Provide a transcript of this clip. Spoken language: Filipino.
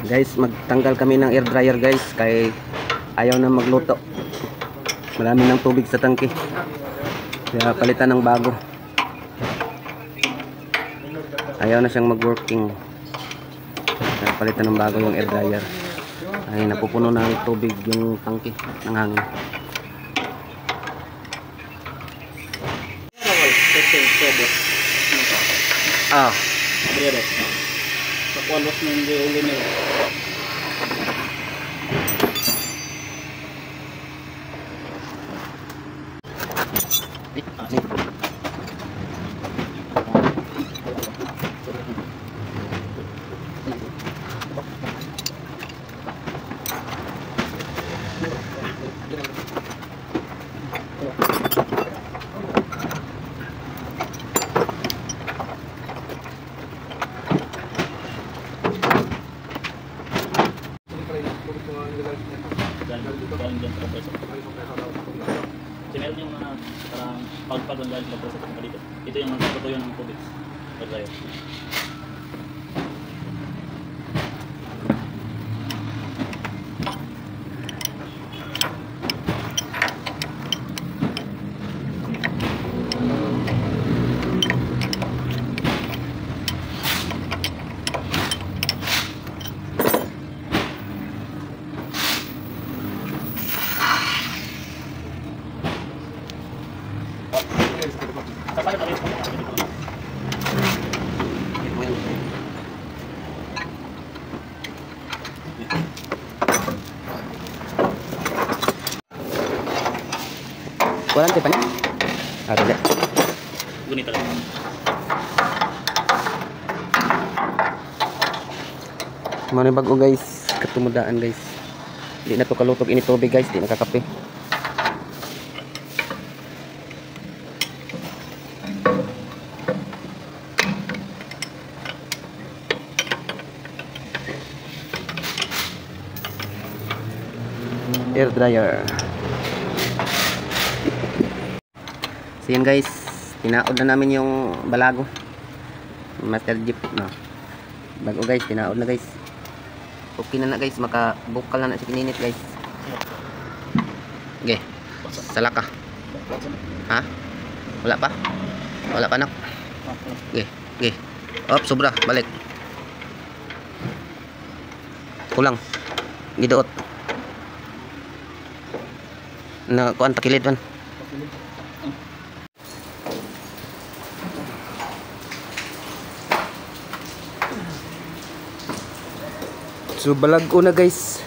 Guys, magtanggal kami ng air dryer guys kay ayaw na magluto. Marami ng tubig sa tangke. Kaya palitan ng bago. Ayaw na siyang mag-working. Kaya palitan ng bago yung air dryer. Ay napupuno na ng tubig yung tangke ng hangin. Ah. Sa kualos ng ulo nila. Meron yung mga parang pagpag lang dahil sa dito. Ito yung magpapatuyo ng tubig. Paglayo. Walang tipan niya? Ada. Gunita lang. Mana bago guys, ketumudaan guys. Di na to kalutog ini tubig guys, di nakakape. Air dryer. So yan guys, tinaod na namin yung balago Master Jeep no. Bago guys, tinaod na guys. Okay na guys, makabukal na si kininit guys. Okay, salaka. Ha? Wala pa? Wala pa nak? Okay, okay. Op, sobra, balik. Kulang. Gidoot. Na kuan pakilid man. So balago na guys.